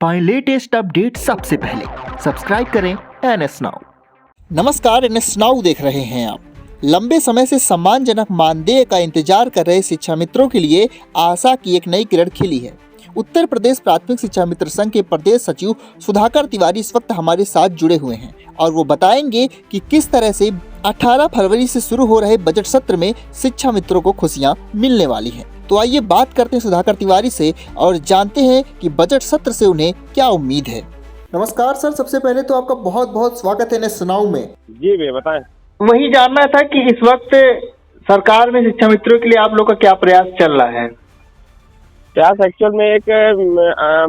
पाएं latest update सबसे पहले। सब्सक्राइब करें NS नाउ। नमस्कार, NS नाउ देख रहे हैं आप। लंबे समय से सम्मानजनक मानदेय का इंतजार कर रहे शिक्षा मित्रों के लिए आशा की एक नई किरण खिली है। उत्तर प्रदेश प्राथमिक शिक्षा मित्र संघ के प्रदेश सचिव सुधाकर तिवारी इस वक्त हमारे साथ जुड़े हुए हैं और वो बताएंगे कि किस तरह से 18 फरवरी से शुरू हो रहे बजट सत्र में शिक्षा मित्रों को खुशियां मिलने वाली हैं। तो आइए बात करते हैं सुधाकर तिवारी से और जानते हैं कि बजट सत्र से उन्हें क्या उम्मीद है। नमस्कार सर, सबसे पहले तो आपका बहुत बहुत स्वागत है NS नाउ में। जी भैया बताएं। वही जानना था कि इस वक्त सरकार में शिक्षा मित्रों के लिए आप लोग का क्या प्रयास चल रहा है? प्रयास एक्चुअल में एक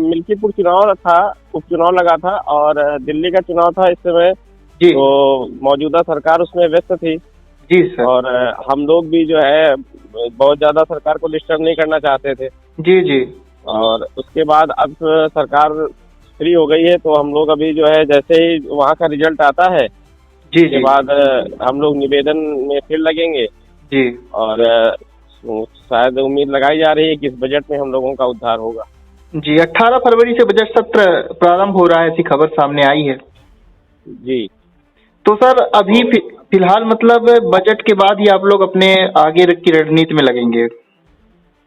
मिल्कीपुर चुनाव था, उपचुनाव लगा था और दिल्ली का चुनाव था इस समय जी। तो मौजूदा सरकार उसमें व्यस्त थी जी सर। और हम लोग भी जो है बहुत ज्यादा सरकार को डिस्टर्ब नहीं करना चाहते थे। जी जी। और उसके बाद अब सरकार फ्री हो गई है तो हम लोग अभी जो है जैसे ही वहाँ का रिजल्ट आता है जी उसके बाद हम लोग निवेदन में फिर लगेंगे जी। और शायद उम्मीद लगाई जा रही है कि इस बजट में हम लोगों का उद्धार होगा। जी, 18 फरवरी से बजट सत्र प्रारंभ हो रहा है, ऐसी खबर सामने आई है। जी तो सर अभी फिलहाल मतलब बजट के बाद ही आप लोग अपने आगे की रणनीति में लगेंगे?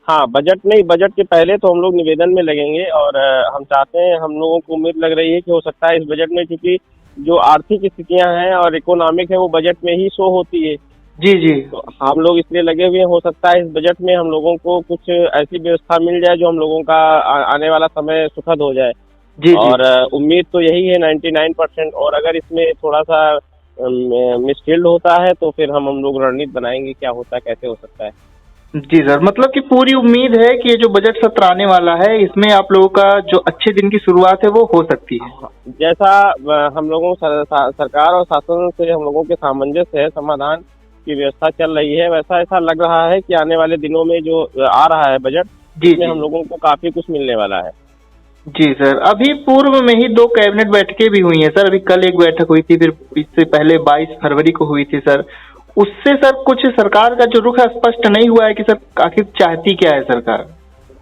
हाँ, बजट नहीं, बजट के पहले तो हम लोग निवेदन में लगेंगे और हम चाहते हैं, हम लोगों को उम्मीद लग रही है कि हो सकता है इस बजट में, क्योंकि जो आर्थिक स्थितियां हैं और इकोनॉमिक है वो बजट में ही शो होती है। जी जी। तो हम लोग इसलिए लगे हुए हैं, हो सकता है इस बजट में हम लोगों को कुछ ऐसी व्यवस्था मिल जाए जो हम लोगों का आने वाला समय सुखद हो जाए। जी और उम्मीद तो यही है 99%। और अगर इसमें थोड़ा सा मिसफील्ड होता है तो फिर हम लोग रणनीति बनाएंगे क्या होता है, कैसे हो सकता है। जी सर, मतलब कि पूरी उम्मीद है कि ये जो बजट सत्र आने वाला है इसमें आप लोगों का जो अच्छे दिन की शुरुआत है वो हो सकती है। जैसा हम लोगों सरकार और शासन से हम लोगों के सामंजस्य है, समाधान की व्यवस्था चल रही है, वैसा ऐसा लग रहा है कि आने वाले दिनों में जो आ रहा है बजट जी में हम लोगों को काफी कुछ मिलने वाला है। जी सर, अभी पूर्व में ही 2 कैबिनेट बैठकें भी हुई हैं सर। अभी कल एक बैठक हुई थी, फिर इससे पहले 22 फरवरी को हुई थी सर। उससे सर कुछ सरकार का जो रुख है स्पष्ट नहीं हुआ है कि सर आखिर चाहती क्या है सरकार?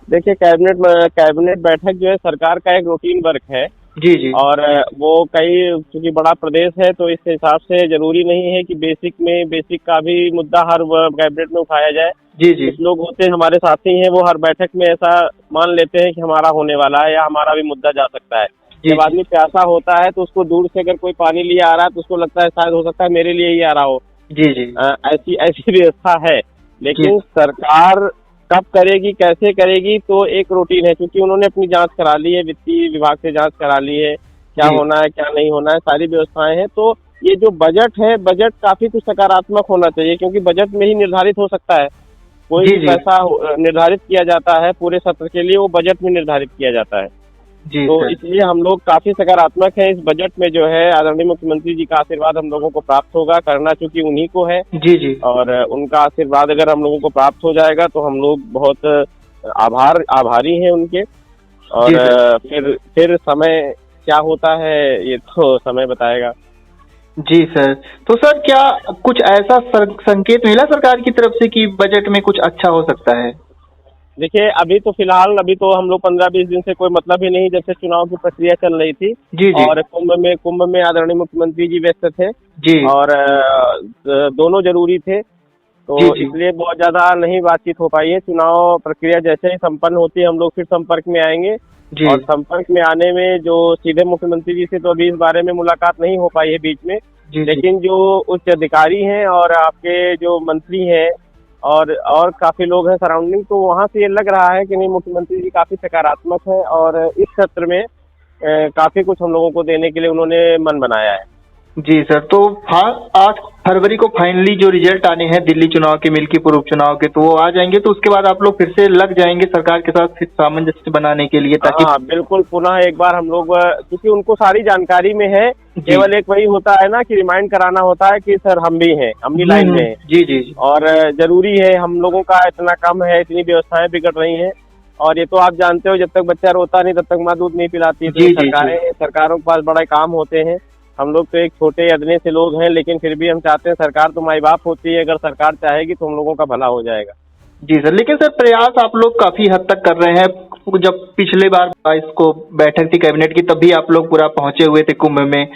देखिए, कैबिनेट बैठक जो है सरकार का एक रूटीन वर्क है। जी जी। और वो चूंकि बड़ा प्रदेश है तो इस हिसाब से जरूरी नहीं है कि बेसिक का भी मुद्दा हर कैबिनेट में उठाया जाए। जी जी। कुछ लोग होते हैं हमारे साथी हैं, वो हर बैठक में ऐसा मान लेते हैं कि हमारा होने वाला है या हमारा भी मुद्दा जा सकता है। जब आदमी प्यासा होता है तो उसको दूर से अगर कोई पानी लिए आ रहा है तो उसको लगता है शायद हो सकता है मेरे लिए ही आ रहा हो। जी जी। ऐसी व्यवस्था है, लेकिन सरकार कब करेगी, कैसे करेगी, तो एक रूटीन है। क्योंकि उन्होंने अपनी जांच करा ली है, वित्तीय विभाग से जांच करा ली है, क्या होना है क्या नहीं होना है, सारी व्यवस्थाएं हैं। तो ये जो बजट है, बजट काफी कुछ सकारात्मक होना चाहिए, क्योंकि बजट में ही निर्धारित हो सकता है। कोई भी पैसा निर्धारित किया जाता है पूरे सत्र के लिए, वो बजट में निर्धारित किया जाता है। तो इसलिए हम लोग काफी सकारात्मक है। इस बजट में जो है आदरणीय मुख्यमंत्री जी का आशीर्वाद हम लोगों को प्राप्त होगा, करना चूंकि उन्हीं को है। जी जी। और उनका आशीर्वाद अगर हम लोगों को प्राप्त हो जाएगा तो हम लोग बहुत आभारी हैं उनके। और फिर समय क्या होता है ये तो समय बताएगा। जी सर, तो सर क्या कुछ ऐसा संकेत मिला सरकार की तरफ से कि बजट में कुछ अच्छा हो सकता है? देखिए, अभी तो हम लोग 15-20 दिन से कोई मतलब ही नहीं, जब से चुनाव की प्रक्रिया चल रही थी। जी जी। और कुंभ में आदरणीय मुख्यमंत्री जी व्यस्त थे जी। और दोनों जरूरी थे, तो इसलिए बहुत ज्यादा नहीं बातचीत हो पाई है। चुनाव प्रक्रिया जैसे ही संपन्न होती है हम लोग फिर संपर्क में आएंगे। और संपर्क में आने में जो सीधे मुख्यमंत्री जी से तो अभी इस बारे में मुलाकात नहीं हो पाई है बीच में। लेकिन जो उच्च अधिकारी हैं और आपके जो मंत्री हैं और काफी लोग हैं सराउंडिंग, तो वहाँ से ये लग रहा है कि नहीं, मुख्यमंत्री जी काफी सकारात्मक है और इस सत्र में काफी कुछ हम लोगों को देने के लिए उन्होंने मन बनाया है। जी सर, तो 8 फरवरी को फाइनली जो रिजल्ट आने हैं दिल्ली चुनाव के, मिल्कीपुर उपचुनाव के, तो वो आ जाएंगे। तो उसके बाद आप लोग फिर से लग जाएंगे सरकार के साथ फिर सामंजस्य बनाने के लिए, ताकि हाँ बिल्कुल, पुनः एक बार हम लोग, क्योंकि उनको सारी जानकारी में है, केवल एक वही होता है ना कि रिमाइंड कराना होता है कि सर हम भी हैं, हम भी लाइन में हैं। जी जी। और जरूरी है, हम लोगों का इतना कम है, इतनी व्यवस्थाएं बिगड़ रही हैं। और ये तो आप जानते हो, जब तक बच्चा रोता नहीं तब तक माँ दूध नहीं पिलाती। तो सरकारों के पास बड़े काम होते हैं। हम लोग तो एक छोटे अदने से लोग हैं, लेकिन फिर भी हम चाहते हैं, सरकार तो माई बाप होती है, अगर सरकार चाहेगी तो हम लोगों का भला हो जाएगा। जी सर, लेकिन सर प्रयास आप लोग काफी हद तक कर रहे हैं। जब पिछले बार 22 को बैठक थी कैबिनेट की, तब भी आप लोग पूरा पहुंचे हुए थे कुंभ में।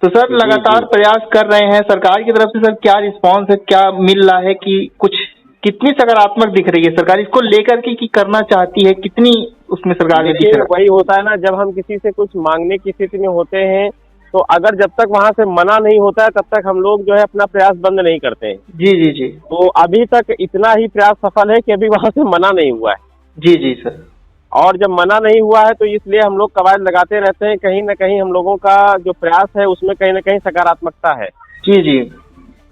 तो सर जी, लगातार जी। प्रयास कर रहे हैं, सरकार की तरफ से सर क्या रिस्पांस है, क्या मिल रहा है, कि कुछ कितनी सकारात्मक दिख रही है सरकार इसको लेकर के कि करना चाहती है, कितनी उसमें सरकार में दिख देखिए, रहा वही होता है ना, जब हम किसी से कुछ मांगने की स्थिति में होते हैं तो अगर जब तक वहां से मना नहीं होता है तब तक हम लोग जो है अपना प्रयास बंद नहीं करते हैं। है? जी जी जी तो अभी तक इतना ही प्रयास सफल है कि अभी वहां से मना नहीं हुआ है। जी जी सर। और जब मना नहीं हुआ है तो इसलिए हम लोग कवायद लगाते रहते हैं, कहीं ना कहीं हम लोगों का जो प्रयास है उसमें कहीं ना कहीं सकारात्मकता है। जी जी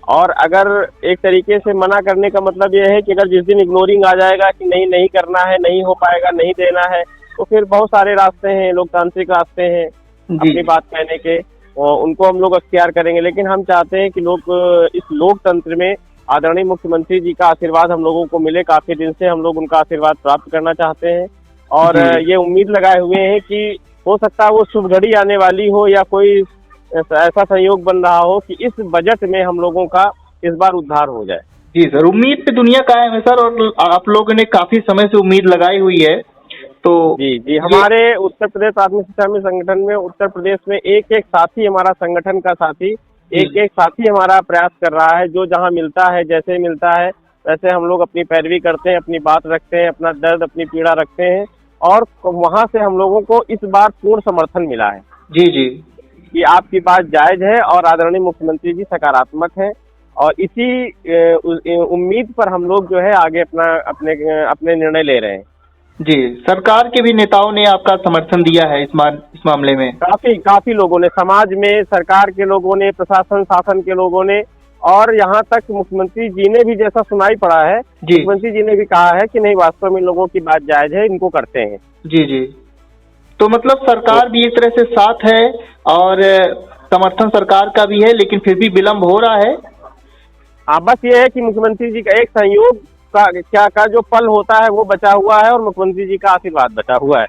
और अगर एक तरीके से मना करने का मतलब यह है कि अगर जिस दिन इग्नोरिंग आ जाएगा कि नहीं करना है, नहीं हो पाएगा, नहीं देना है, तो फिर बहुत सारे रास्ते हैं, लोकतांत्रिक रास्ते हैं अपनी बात कहने के, और उनको हम लोग अख्तियार करेंगे। लेकिन हम चाहते हैं कि लोग इस लोकतंत्र में आदरणीय मुख्यमंत्री जी का आशीर्वाद हम लोगों को मिले। काफी दिन से हम लोग उनका आशीर्वाद प्राप्त करना चाहते हैं और ये उम्मीद लगाए हुए हैं कि हो सकता है वो शुभ घड़ी आने वाली हो या कोई ऐसा संयोग बन रहा हो कि इस बजट में हम लोगों का इस बार उद्धार हो जाए। जी सर, उम्मीद पे दुनिया कायम है सर, और आप लोगों ने काफी समय से उम्मीद लगाई हुई है। तो जी, हमारे उत्तर प्रदेश प्राथमिक शिक्षा मित्र संगठन में उत्तर प्रदेश में एक एक साथी, हमारा संगठन का साथी, एक एक साथी हमारा प्रयास कर रहा है। जो जहाँ मिलता है, जैसे मिलता है वैसे हम लोग अपनी पैरवी करते हैं, अपनी बात रखते हैं, अपना दर्द, अपनी पीड़ा रखते हैं, और वहाँ से हम लोगों को इस बार पूर्ण समर्थन मिला है। जी जी कि आपकी बात जायज है और आदरणीय मुख्यमंत्री जी सकारात्मक है, और इसी उम्मीद पर हम लोग जो है आगे अपने निर्णय ले रहे हैं। जी, सरकार के भी नेताओं ने आपका समर्थन दिया है इस मामले में? काफी लोगों ने, समाज में, सरकार के लोगों ने, प्रशासन शासन के लोगों ने, और यहाँ तक मुख्यमंत्री जी ने भी, जैसा सुनाई पड़ा है, मुख्यमंत्री जी ने भी कहा है कि नहीं, वास्तव में लोगों की बात जायज है, इनको करते हैं। जी जी, तो मतलब सरकार भी एक तरह से साथ है और समर्थन सरकार का भी है, लेकिन फिर भी विलम्ब हो रहा है। हाँ, बस ये है कि मुख्यमंत्री जी का एक संयोग का जो पल होता है वो बचा हुआ है, और मुख्यमंत्री जी का आशीर्वाद बचा हुआ है।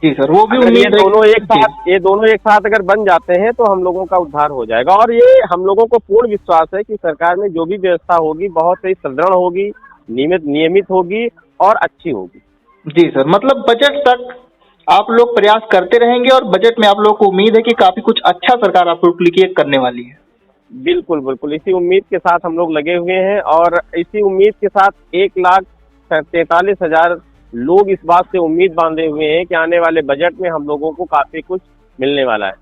जी सर, वो भी उम्मीद ये दोनों एक साथ अगर बन जाते हैं तो हम लोगों का उद्धार हो जाएगा। और ये हम लोगों को पूर्ण विश्वास है कि सरकार में जो भी व्यवस्था होगी बहुत ही सुदृढ़ होगी, नियमित होगी और अच्छी होगी। जी सर, मतलब बजट तक आप लोग प्रयास करते रहेंगे, और बजट में आप लोग को उम्मीद है कि काफी कुछ अच्छा सरकार आप लोग के लिए करने वाली है। बिल्कुल, इसी उम्मीद के साथ हम लोग लगे हुए हैं, और इसी उम्मीद के साथ 1,43,000 लोग इस बात से उम्मीद बांधे हुए हैं कि आने वाले बजट में हम लोगों को काफी कुछ मिलने वाला है।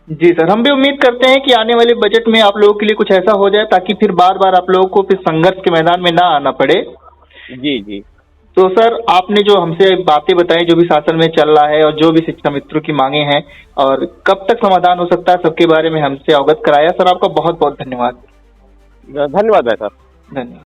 जी सर, हम भी उम्मीद करते हैं कि आने वाले बजट में आप लोगों के लिए कुछ ऐसा हो जाए ताकि फिर बार आप लोगों को फिर संघर्ष के मैदान में ना आना पड़े। जी। तो सर, आपने जो हमसे बातें बताई, जो भी शासन में चल रहा है और जो भी शिक्षा मित्रों की मांगे हैं और कब तक समाधान हो सकता है, सबके बारे में हमसे अवगत कराया। सर, आपका बहुत बहुत धन्यवाद। धन्यवाद है सर। धन्यवाद।